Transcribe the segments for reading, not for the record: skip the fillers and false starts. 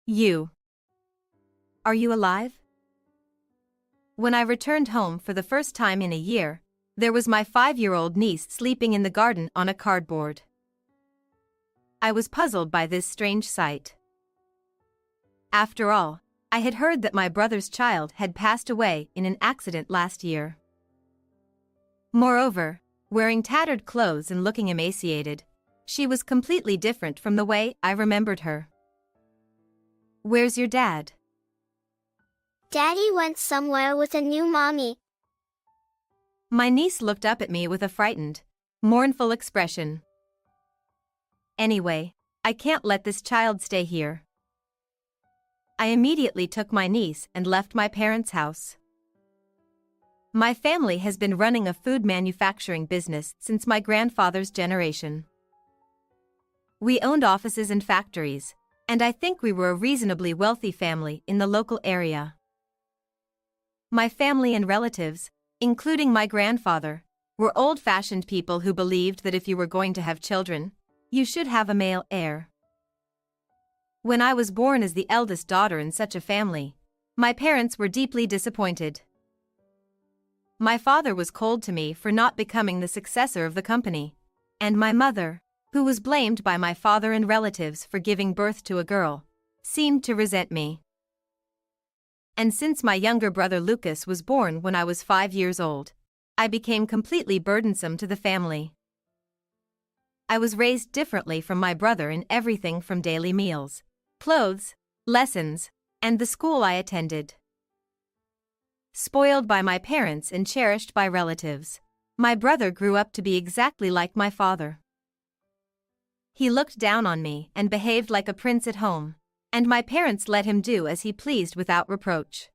You. Are you alive? When I returned home for the first time in a year, there was my 5-year-old niece sleeping in the garden on a cardboard. I was puzzled by this strange sight. After all, I had heard that my brother's child had passed away in an accident last year. Moreover, wearing tattered clothes and looking emaciated, she was completely different from the way I remembered her. Where's your dad? Daddy went somewhere with a new mommy. My niece looked up at me with a frightened, mournful expression. Anyway, I can't let this child stay here. I immediately took my niece and left my parents' house. My family has been running a food manufacturing business since my grandfather's generation. We owned offices and factories, and I think we were a reasonably wealthy family in the local area. My family and relatives, including my grandfather, were old-fashioned people who believed that if you were going to have children, you should have a male heir. When I was born as the eldest daughter in such a family, my parents were deeply disappointed. My father was cold to me for not becoming the successor of the company, and my mother, who was blamed by my father and relatives for giving birth to a girl, seemed to resent me. And since my younger brother Lucas was born when I was 5 years old, I became completely burdensome to the family. I was raised differently from my brother in everything from daily meals, clothes, lessons, and the school I attended. Spoiled by my parents and cherished by relatives, my brother grew up to be exactly like my father. He looked down on me and behaved like a prince at home, and my parents let him do as he pleased without reproach.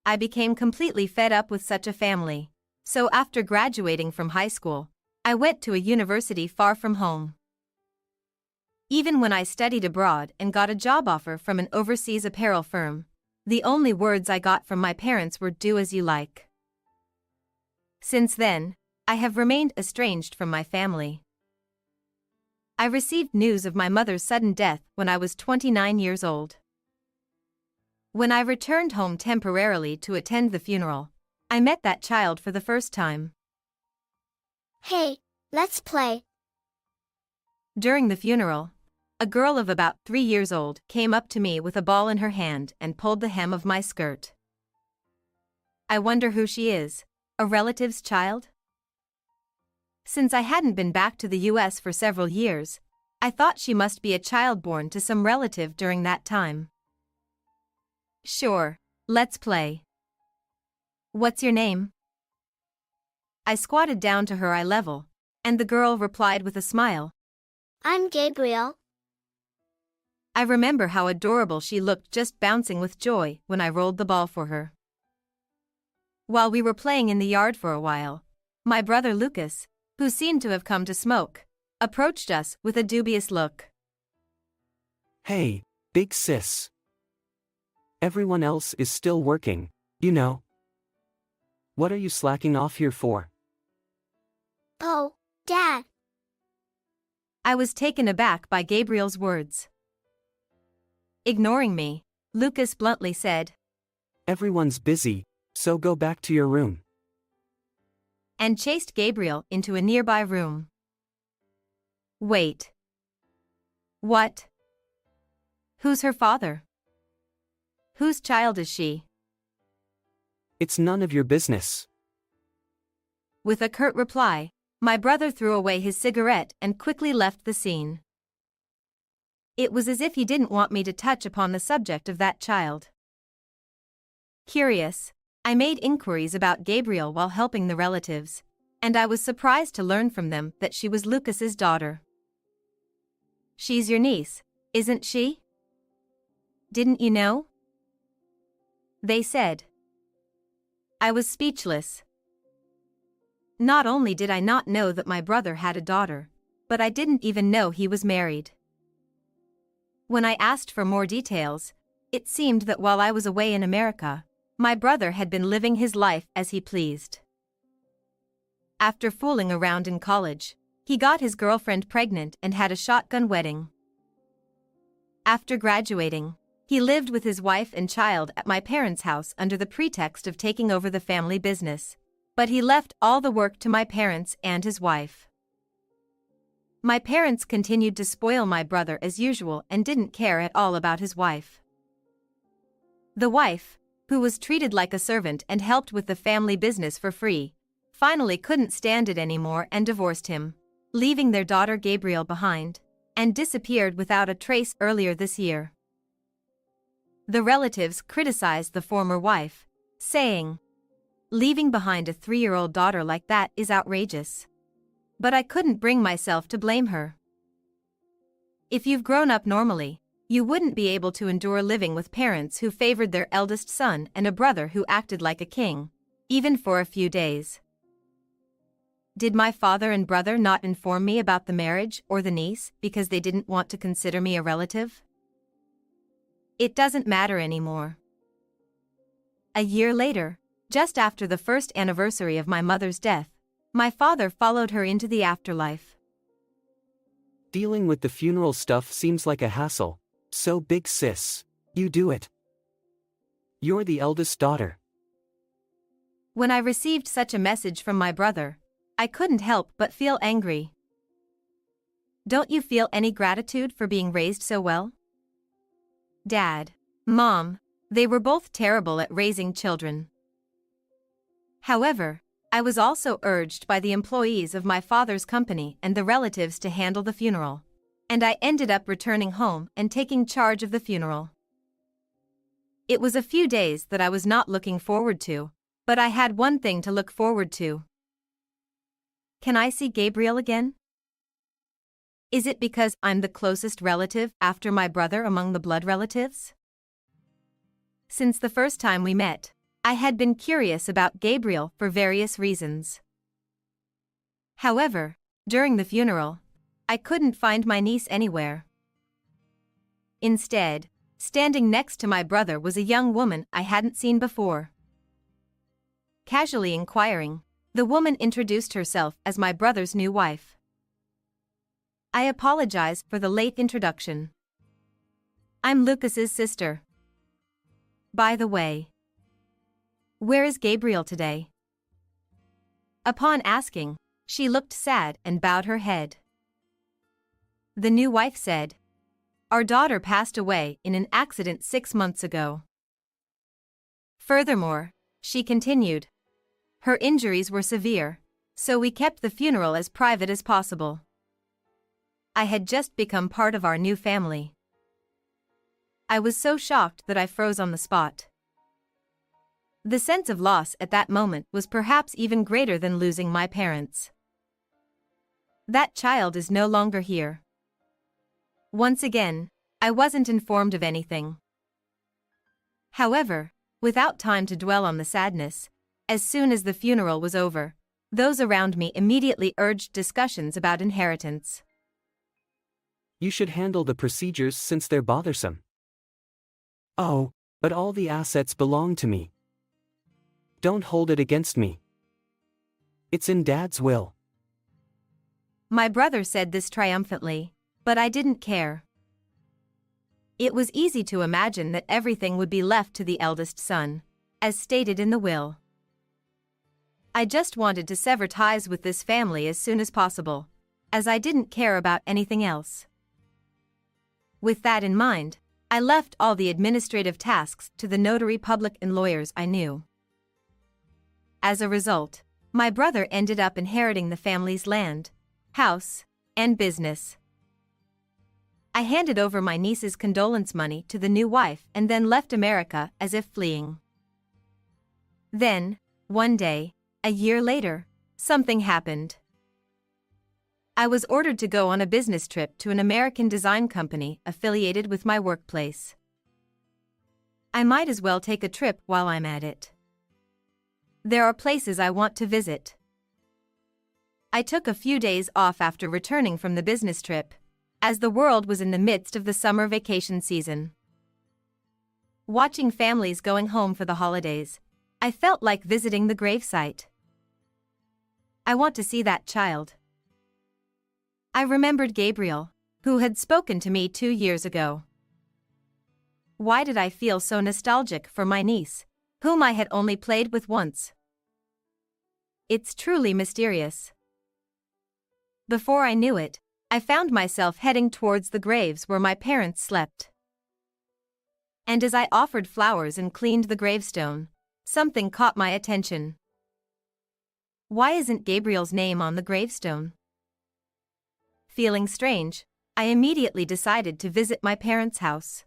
I became completely fed up with such a family, so after graduating from high school, I went to a university far from home. Even when I studied abroad and got a job offer from an overseas apparel firm, the only words I got from my parents were "do as you like." Since then, I have remained estranged from my family. I received news of my mother's sudden death when I was 29 years old. When I returned home temporarily to attend the funeral, I met that child for the first time. Hey, let's play. During the funeral, a girl of about 3 years old came up to me with a ball in her hand and pulled the hem of my skirt. I wonder who she is, a relative's child? Since I hadn't been back to the US for several years, I thought she must be a child born to some relative during that time. Sure, let's play. What's your name? I squatted down to her eye level, and the girl replied with a smile. I'm Gabriel. I remember how adorable she looked just bouncing with joy when I rolled the ball for her. While we were playing in the yard for a while, my brother Lucas, who seemed to have come to smoke, approached us with a dubious look. Hey, big sis. Everyone else is still working, you know. What are you slacking off here for? Oh, Dad. I was taken aback by Gabriel's words. Ignoring me, Lucas bluntly said, Everyone's busy, so go back to your room. And chased Gabriel into a nearby room. Wait. What? Who's her father? Whose child is she? It's none of your business. With a curt reply, my brother threw away his cigarette and quickly left the scene. It was as if he didn't want me to touch upon the subject of that child. Curious, I made inquiries about Gabriel while helping the relatives, and I was surprised to learn from them that she was Lucas's daughter. She's your niece, isn't she? Didn't you know? They said. I was speechless. Not only did I not know that my brother had a daughter, but I didn't even know he was married. When I asked for more details, it seemed that while I was away in America, my brother had been living his life as he pleased. After fooling around in college, he got his girlfriend pregnant and had a shotgun wedding. After graduating, he lived with his wife and child at my parents' house under the pretext of taking over the family business, but he left all the work to my parents and his wife. My parents continued to spoil my brother as usual and didn't care at all about his wife. The wife, who was treated like a servant and helped with the family business for free, finally couldn't stand it anymore and divorced him, leaving their daughter Gabriel behind, and disappeared without a trace earlier this year. The relatives criticized the former wife, saying, "Leaving behind a 3-year-old daughter like that is outrageous." But I couldn't bring myself to blame her. If you've grown up normally, you wouldn't be able to endure living with parents who favored their eldest son and a brother who acted like a king, even for a few days. Did my father and brother not inform me about the marriage or the niece because they didn't want to consider me a relative? It doesn't matter anymore. A year later, just after the first anniversary of my mother's death, my father followed her into the afterlife. Dealing with the funeral stuff seems like a hassle, so big sis, you do it. You're the eldest daughter. When I received such a message from my brother, I couldn't help but feel angry. Don't you feel any gratitude for being raised so well? Dad, Mom, they were both terrible at raising children. However, I was also urged by the employees of my father's company and the relatives to handle the funeral, and I ended up returning home and taking charge of the funeral. It was a few days that I was not looking forward to, but I had one thing to look forward to. Can I see Gabriel again? Is it because I'm the closest relative after my brother among the blood relatives? Since the first time we met, I had been curious about Gabriel for various reasons. However, during the funeral, I couldn't find my niece anywhere. Instead, standing next to my brother was a young woman I hadn't seen before. Casually inquiring, the woman introduced herself as my brother's new wife. I apologize for the late introduction. I'm Lucas's sister. By the way, where is Gabriel today? Upon asking, she looked sad and bowed her head. The new wife said, "Our daughter passed away in an accident 6 months ago." Furthermore, she continued, her injuries were severe, so we kept the funeral as private as possible. I had just become part of our new family. I was so shocked that I froze on the spot. The sense of loss at that moment was perhaps even greater than losing my parents. That child is no longer here. Once again, I wasn't informed of anything. However, without time to dwell on the sadness, as soon as the funeral was over, those around me immediately urged discussions about inheritance. You should handle the procedures since they're bothersome. Oh, but all the assets belong to me. Don't hold it against me. It's in Dad's will. My brother said this triumphantly, but I didn't care. It was easy to imagine that everything would be left to the eldest son, as stated in the will. I just wanted to sever ties with this family as soon as possible, as I didn't care about anything else. With that in mind, I left all the administrative tasks to the notary public and lawyers I knew. As a result, my brother ended up inheriting the family's land, house, and business. I handed over my niece's condolence money to the new wife and then left America as if fleeing. Then, one day, a year later, something happened. I was ordered to go on a business trip to an American design company affiliated with my workplace. I might as well take a trip while I'm at it. There are places I want to visit. I took a few days off after returning from the business trip, as the world was in the midst of the summer vacation season. Watching families going home for the holidays, I felt like visiting the gravesite. I want to see that child. I remembered Gabriel, who had spoken to me 2 years ago. Why did I feel so nostalgic for my niece, whom I had only played with once? It's truly mysterious. Before I knew it, I found myself heading towards the graves where my parents slept. And as I offered flowers and cleaned the gravestone, something caught my attention. Why isn't Gabriel's name on the gravestone? Feeling strange, I immediately decided to visit my parents' house.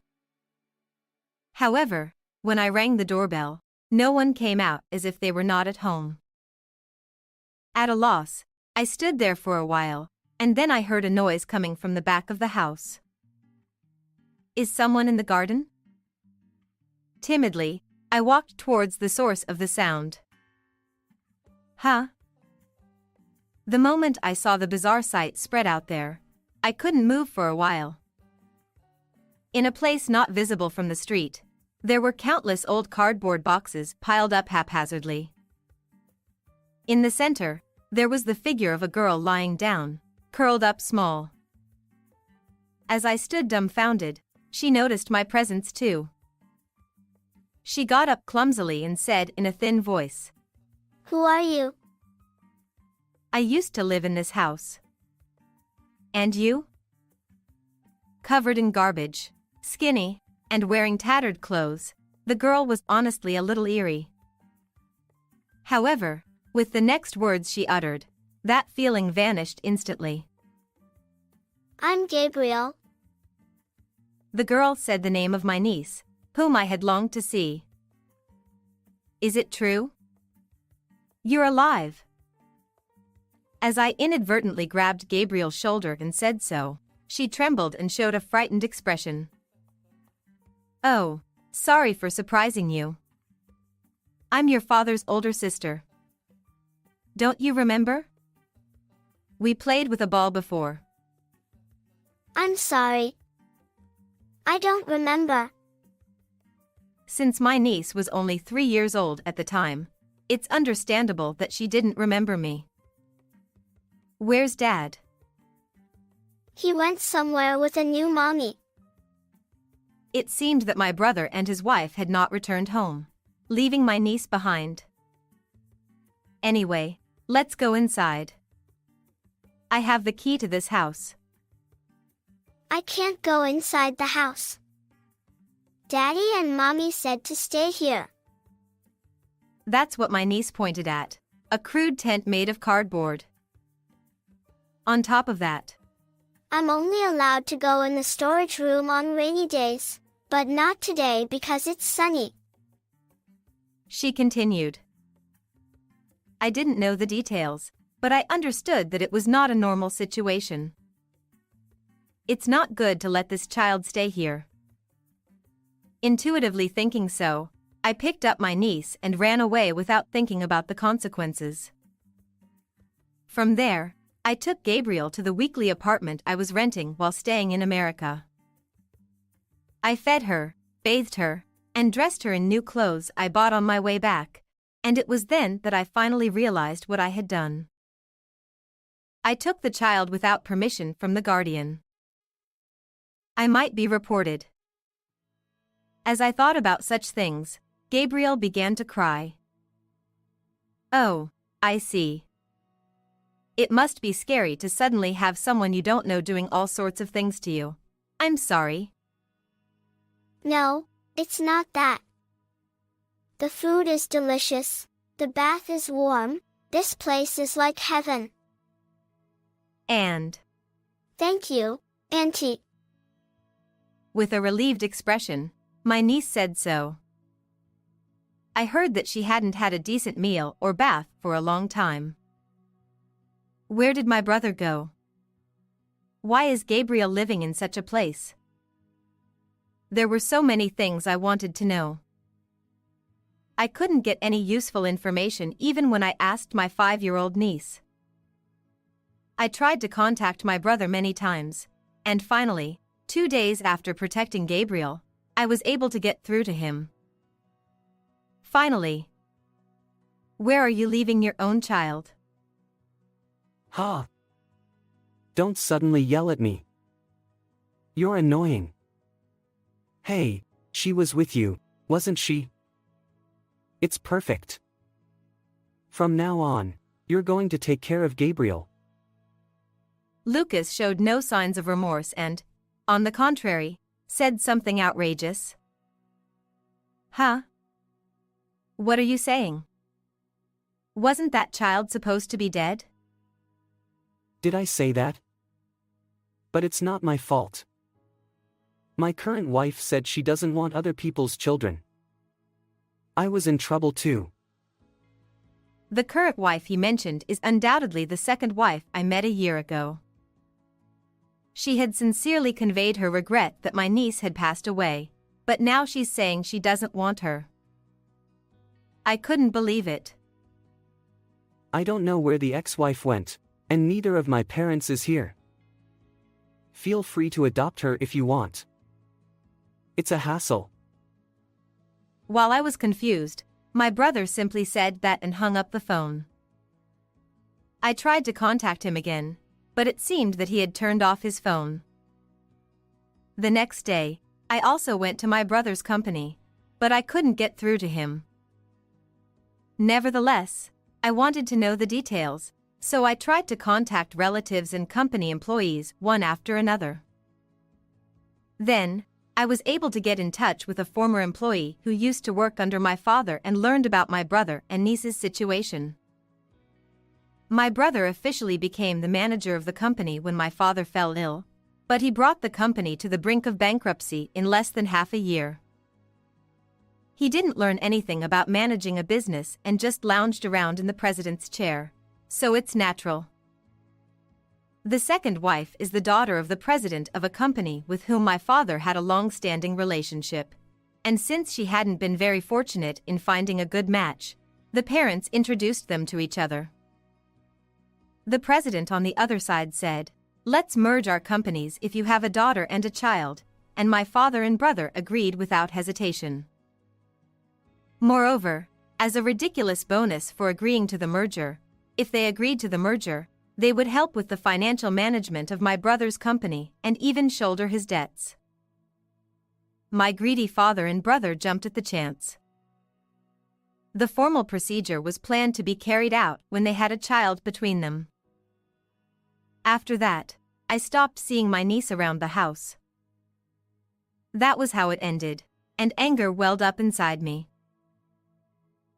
However, when I rang the doorbell, no one came out, as if they were not at home. At a loss, I stood there for a while, and then I heard a noise coming from the back of the house. Is someone in the garden? Timidly, I walked towards the source of the sound. Huh? The moment I saw the bizarre sight spread out there, I couldn't move for a while. In a place not visible from the street, there were countless old cardboard boxes piled up haphazardly. In the center, there was the figure of a girl lying down, curled up small. As I stood dumbfounded, she noticed my presence too. She got up clumsily and said in a thin voice, Who are you? I used to live in this house. And you? Covered in garbage, skinny, and wearing tattered clothes, the girl was honestly a little eerie. However, with the next words she uttered, that feeling vanished instantly. I'm Gabriel. The girl said the name of my niece, whom I had longed to see. Is it true? You're alive. As I inadvertently grabbed Gabriel's shoulder and said so, she trembled and showed a frightened expression. Oh, sorry for surprising you. I'm your father's older sister. Don't you remember? We played with a ball before. I'm sorry. I don't remember. Since my niece was only 3 years old at the time, it's understandable that she didn't remember me. Where's Dad? He went somewhere with a new mommy. It seemed that my brother and his wife had not returned home, leaving my niece behind. Anyway, let's go inside. I have the key to this house. I can't go inside the house. Daddy and Mommy said to stay here. That's what my niece pointed at, a crude tent made of cardboard. On top of that, I'm only allowed to go in the storage room on rainy days, but not today because it's sunny. She continued. I didn't know the details, but I understood that it was not a normal situation. It's not good to let this child stay here. Intuitively thinking so, I picked up my niece and ran away without thinking about the consequences. From there, I took Gabriel to the weekly apartment I was renting while staying in America. I fed her, bathed her, and dressed her in new clothes I bought on my way back, and it was then that I finally realized what I had done. I took the child without permission from the guardian. I might be reported. As I thought about such things, Gabriel began to cry. Oh, I see. It must be scary to suddenly have someone you don't know doing all sorts of things to you. I'm sorry. No, it's not that. The food is delicious, the bath is warm, this place is like heaven. And Thank you, Auntie. with a relieved expression, my niece said so. I heard that she hadn't had a decent meal or bath for a long time. Where did my brother go? Why is Gabriel living in such a place? There were so many things I wanted to know. I couldn't get any useful information even when I asked my 5-year-old niece. I tried to contact my brother many times, and finally, 2 days after protecting Gabriel, I was able to get through to him. Finally. Where are you leaving your own child? Ha! Don't suddenly yell at me. You're annoying. Hey, She was with you, wasn't she? It's perfect. From now on, you're going to take care of Gabriel. Lucas showed no signs of remorse and, on the contrary, said something outrageous. Huh? What are you saying? Wasn't that child supposed to be dead? Did I say that? But it's not my fault. My current wife said she doesn't want other people's children. I was in trouble too. The current wife he mentioned is undoubtedly the second wife I met a year ago. She had sincerely conveyed her regret that my niece had passed away, but now she's saying she doesn't want her. I couldn't believe it. I don't know where the ex-wife went, and neither of my parents is here. Feel free to adopt her if you want. It's a hassle. While I was confused, my brother simply said that and hung up the phone. I tried to contact him again, but it seemed that he had turned off his phone. The next day, I also went to my brother's company, but I couldn't get through to him. Nevertheless, I wanted to know the details, so I tried to contact relatives and company employees one after another. Then, I was able to get in touch with a former employee who used to work under my father and learned about my brother and niece's situation. My brother officially became the manager of the company when my father fell ill, but he brought the company to the brink of bankruptcy in less than half a year. He didn't learn anything about managing a business and just lounged around in the president's chair, so it's natural. The second wife is the daughter of the president of a company with whom my father had a long-standing relationship, and since she hadn't been very fortunate in finding a good match, the parents introduced them to each other. The president on the other side said, "Let's merge our companies if you have a daughter and a child," and my father and brother agreed without hesitation. Moreover, as a ridiculous bonus for agreeing to the merger, if they agreed to the merger, they would help with the financial management of my brother's company and even shoulder his debts. My greedy father and brother jumped at the chance. The formal procedure was planned to be carried out when they had a child between them. After that, I stopped seeing my niece around the house. That was how it ended, and anger welled up inside me.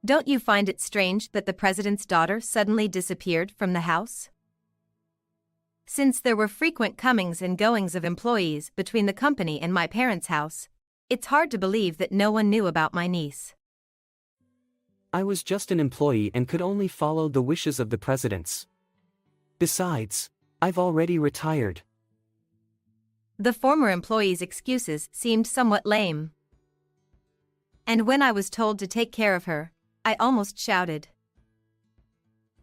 Don't you find it strange that the president's daughter suddenly disappeared from the house? Since there were frequent comings and goings of employees between the company and my parents' house, it's hard to believe that no one knew about my niece. I was just an employee and could only follow the wishes of the presidents. Besides, I've already retired. The former employee's excuses seemed somewhat lame. And when I was told to take care of her, I almost shouted.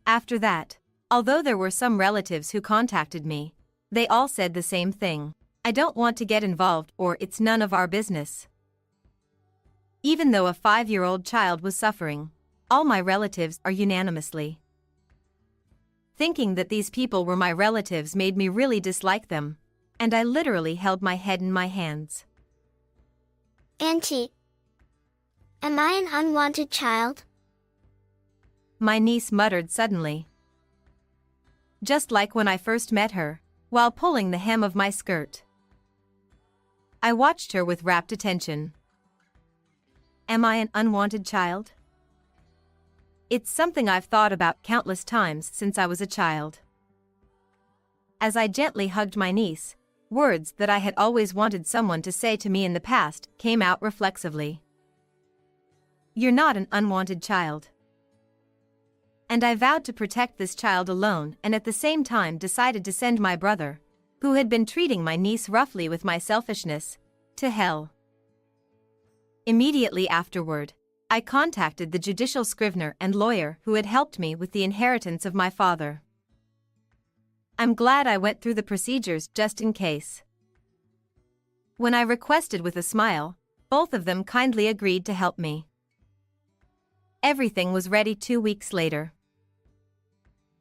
After that, although there were some relatives who contacted me, they all said the same thing: I don't want to get involved, or it's none of our business. Even though a 5-year-old child was suffering, all my relatives are unanimously. Thinking that these people were my relatives made me really dislike them, and I literally held my head in my hands. Auntie, am I an unwanted child? My niece muttered suddenly. Just like when I first met her, while pulling the hem of my skirt. I watched her with rapt attention. Am I an unwanted child? It's something I've thought about countless times since I was a child. As I gently hugged my niece, words that I had always wanted someone to say to me in the past came out reflexively. You're not an unwanted child. And I vowed to protect this child alone, and at the same time decided to send my brother, who had been treating my niece roughly with my selfishness, to hell. Immediately afterward, I contacted the judicial scrivener and lawyer who had helped me with the inheritance of my father. I'm glad I went through the procedures just in case. When I requested with a smile, both of them kindly agreed to help me. Everything was ready 2 weeks later.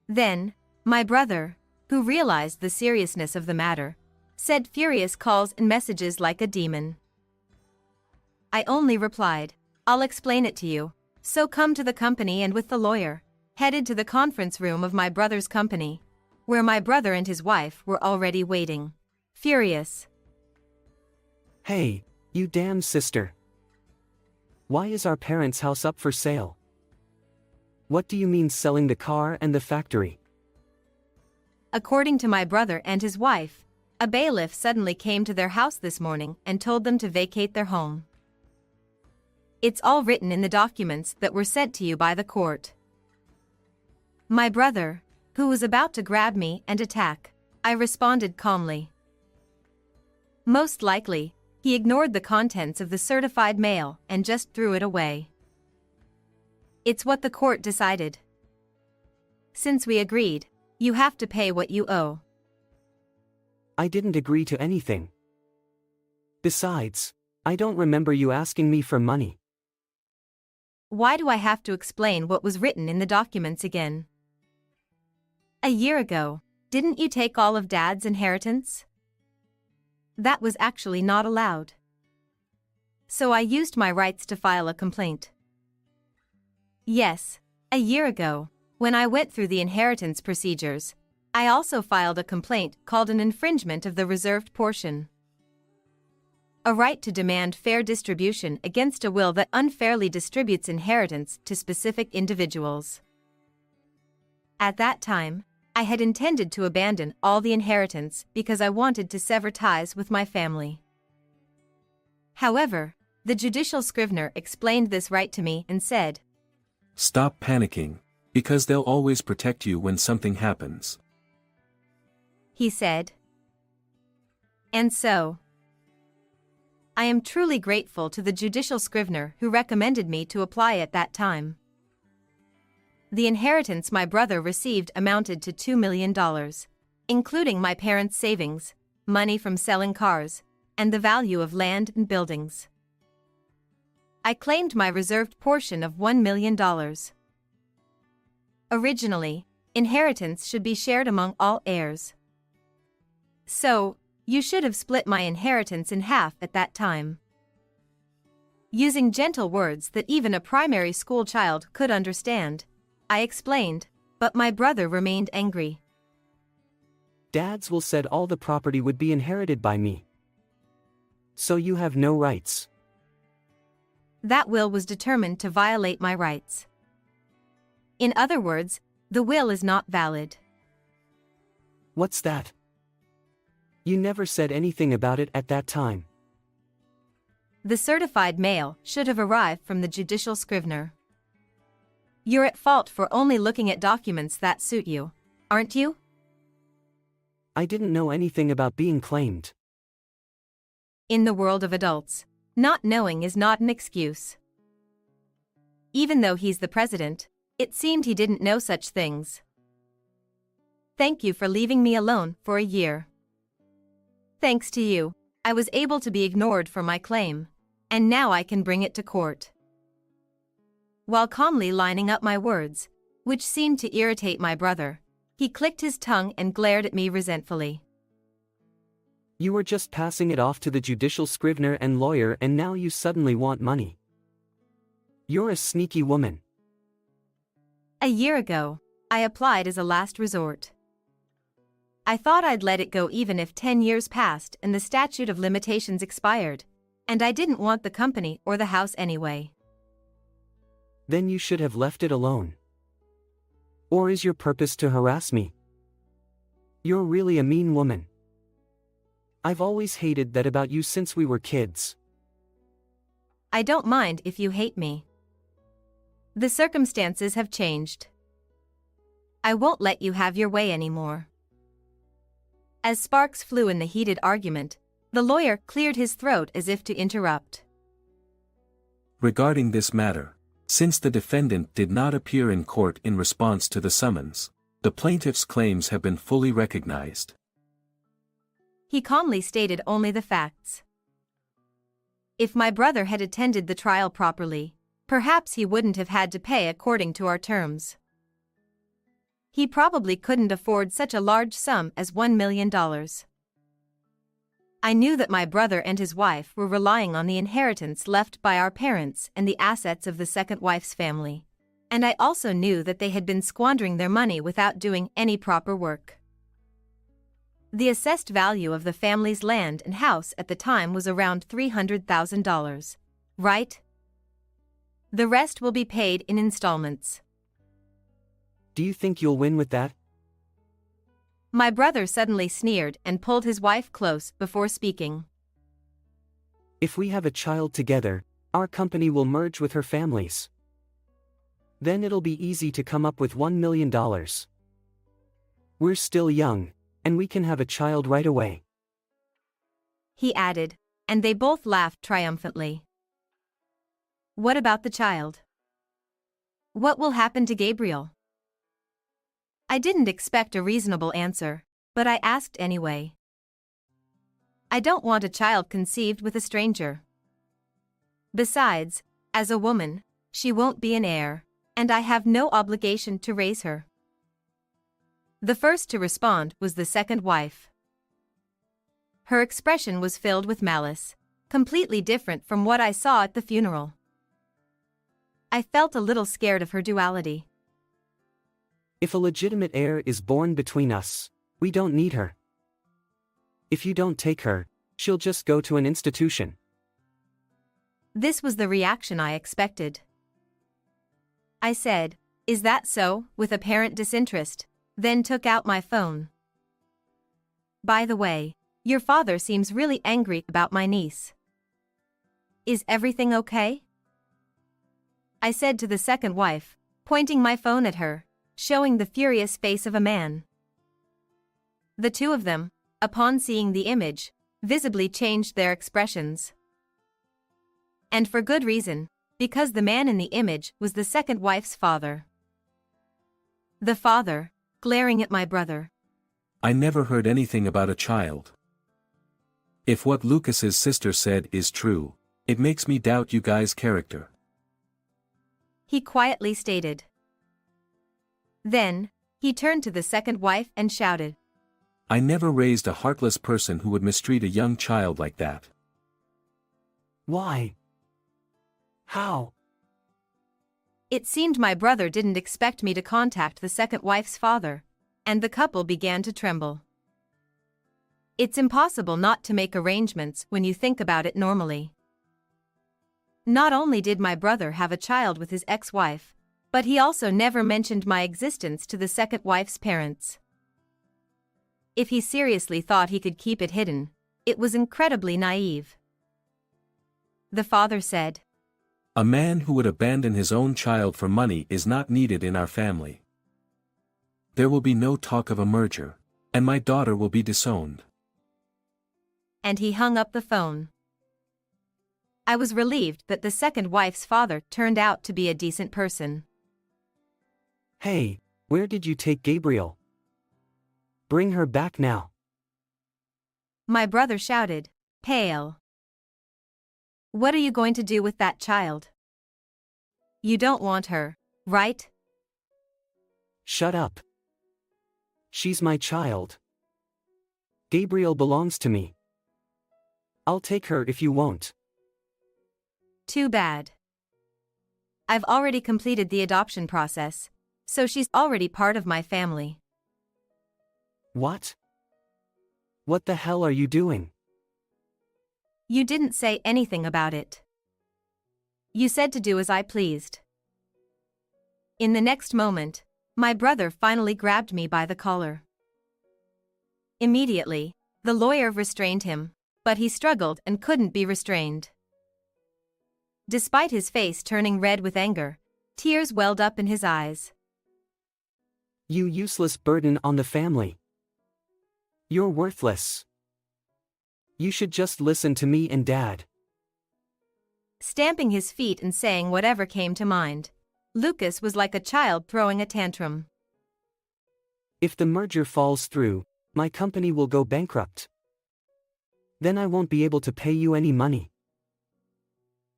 Then, my brother, who realized the seriousness of the matter, said furious calls and messages like a demon. I only replied, "I'll explain it to you. So come to the company," and with the lawyer, headed to the conference room of my brother's company, where my brother and his wife were already waiting. Furious. Hey, you damn sister. Why is our parents' house up for sale? What do you mean selling the car and the factory? According to my brother and his wife, a bailiff suddenly came to their house this morning and told them to vacate their home. It's all written in the documents that were sent to you by the court. My brother, who was about to grab me and attack, I responded calmly. Most likely, he ignored the contents of the certified mail and just threw it away. It's what the court decided. Since we agreed, you have to pay what you owe. I didn't agree to anything. Besides, I don't remember you asking me for money. Why do I have to explain what was written in the documents again? A year ago, didn't you take all of Dad's inheritance? That was actually not allowed. So I used my rights to file a complaint. Yes, a year ago, when I went through the inheritance procedures, I also filed a complaint called an infringement of the reserved portion. A right to demand fair distribution against a will that unfairly distributes inheritance to specific individuals. At that time, I had intended to abandon all the inheritance because I wanted to sever ties with my family. However, the judicial scrivener explained this right to me and said, "Stop panicking, because they'll always protect you when something happens," he said. And so, I am truly grateful to the judicial scrivener who recommended me to apply at that time. The inheritance my brother received amounted to $2 million, including my parents' savings, money from selling cars, and the value of land and buildings. I claimed my reserved portion of $1 million. Originally, inheritance should be shared among all heirs. So, you should have split my inheritance in half at that time. Using gentle words that even a primary school child could understand, I explained, but my brother remained angry. Dad's will said all the property would be inherited by me. So you have no rights. That will was determined to violate my rights. In other words, the will is not valid. What's that? You never said anything about it at that time. The certified mail should have arrived from the judicial scrivener. You're at fault for only looking at documents that suit you, aren't you? I didn't know anything about being claimed. In the world of adults, not knowing is not an excuse. Even though he's the president, it seemed he didn't know such things. Thank you for leaving me alone for a year. Thanks to you, I was able to be ignored for my claim, and now I can bring it to court. While calmly lining up my words, which seemed to irritate my brother, he clicked his tongue and glared at me resentfully. You were just passing it off to the judicial scrivener and lawyer, and now you suddenly want money. You're a sneaky woman. A year ago, I applied as a last resort. I thought I'd let it go even if 10 years passed and the statute of limitations expired, and I didn't want the company or the house anyway. Then you should have left it alone. Or is your purpose to harass me? You're really a mean woman. I've always hated that about you since we were kids. I don't mind if you hate me. The circumstances have changed. I won't let you have your way anymore. As sparks flew in the heated argument, the lawyer cleared his throat as if to interrupt. Regarding this matter, since the defendant did not appear in court in response to the summons, the plaintiff's claims have been fully recognized. He calmly stated only the facts. If my brother had attended the trial properly, perhaps he wouldn't have had to pay according to our terms. He probably couldn't afford such a large sum as $1 million. I knew that my brother and his wife were relying on the inheritance left by our parents and the assets of the second wife's family. And I also knew that they had been squandering their money without doing any proper work. The assessed value of the family's land and house at the time was around $300,000, right? The rest will be paid in installments. Do you think you'll win with that? My brother suddenly sneered and pulled his wife close before speaking. If we have a child together, our company will merge with her family's. Then it'll be easy to come up with $1 million. We're still young, and we can have a child right away. He added, and they both laughed triumphantly. What about the child? What will happen to Gabriel? I didn't expect a reasonable answer, but I asked anyway. I don't want a child conceived with a stranger. Besides, as a woman, she won't be an heir, and I have no obligation to raise her. The first to respond was the second wife. Her expression was filled with malice, completely different from what I saw at the funeral. I felt a little scared of her duality. If a legitimate heir is born between us, we don't need her. If you don't take her, she'll just go to an institution. This was the reaction I expected. I said, "Is that so?" with apparent disinterest, then took out my phone. By the way, your father seems really angry about my niece. Is everything okay? I said to the second wife, pointing my phone at her, showing the furious face of a man. The two of them, upon seeing the image, visibly changed their expressions. And for good reason, because the man in the image was the second wife's father. The father, glaring at my brother. I never heard anything about a child. If what Lucas's sister said is true, it makes me doubt you guys' character. He quietly stated. Then, he turned to the second wife and shouted. I never raised a heartless person who would mistreat a young child like that. Why? How? It seemed my brother didn't expect me to contact the second wife's father, and the couple began to tremble. It's impossible not to make arrangements when you think about it normally. Not only did my brother have a child with his ex-wife, but he also never mentioned my existence to the second wife's parents. If he seriously thought he could keep it hidden, it was incredibly naive. The father said, A man who would abandon his own child for money is not needed in our family. There will be no talk of a merger, and my daughter will be disowned. And he hung up the phone. I was relieved that the second wife's father turned out to be a decent person. Hey, where did you take Gabriel? Bring her back now. My brother shouted, pale. What are you going to do with that child? You don't want her, right? Shut up. She's my child. Gabriel belongs to me. I'll take her if you won't. Too bad. I've already completed the adoption process, so she's already part of my family. What? What the hell are you doing? You didn't say anything about it. You said to do as I pleased. In the next moment, my brother finally grabbed me by the collar. Immediately, the lawyer restrained him, but he struggled and couldn't be restrained. Despite his face turning red with anger, tears welled up in his eyes. You useless burden on the family. You're worthless. You should just listen to me and Dad. Stamping his feet and saying whatever came to mind, Lucas was like a child throwing a tantrum. If the merger falls through, my company will go bankrupt. Then I won't be able to pay you any money.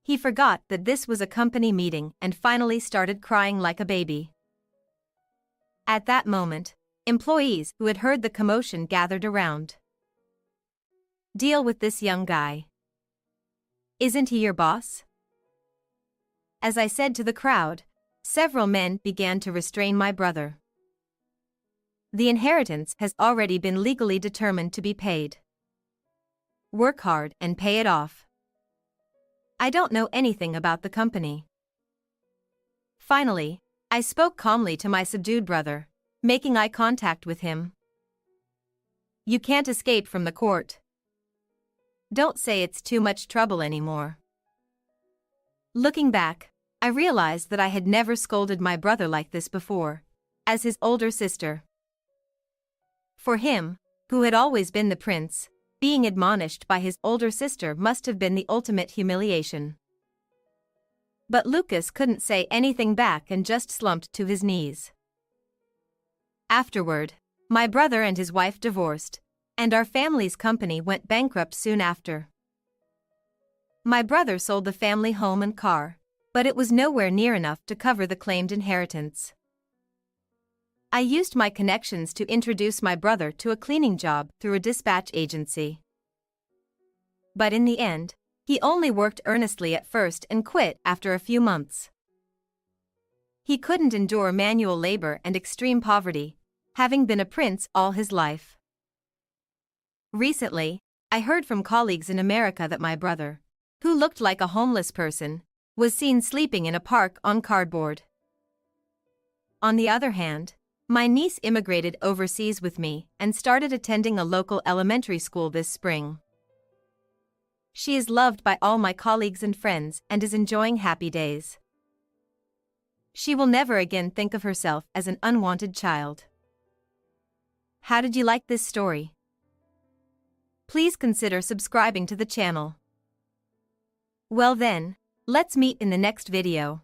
He forgot that this was a company meeting and finally started crying like a baby. At that moment, employees who had heard the commotion gathered around. Deal with this young guy. Isn't he your boss? As I said to the crowd, several men began to restrain my brother. The inheritance has already been legally determined to be paid. Work hard and pay it off. I don't know anything about the company. Finally, I spoke calmly to my subdued brother, making eye contact with him. You can't escape from the court. Don't say it's too much trouble anymore. Looking back, I realized that I had never scolded my brother like this before, as his older sister. For him, who had always been the prince, being admonished by his older sister must have been the ultimate humiliation. But Lucas couldn't say anything back and just slumped to his knees. Afterward, my brother and his wife divorced, and our family's company went bankrupt soon after. My brother sold the family home and car, but it was nowhere near enough to cover the claimed inheritance. I used my connections to introduce my brother to a cleaning job through a dispatch agency. But in the end, he only worked earnestly at first and quit after a few months. He couldn't endure manual labor and extreme poverty, having been a prince all his life. Recently, I heard from colleagues in America that my brother, who looked like a homeless person, was seen sleeping in a park on cardboard. On the other hand, my niece immigrated overseas with me and started attending a local elementary school this spring. She is loved by all my colleagues and friends and is enjoying happy days. She will never again think of herself as an unwanted child. How did you like this story? Please consider subscribing to the channel. Well then, let's meet in the next video.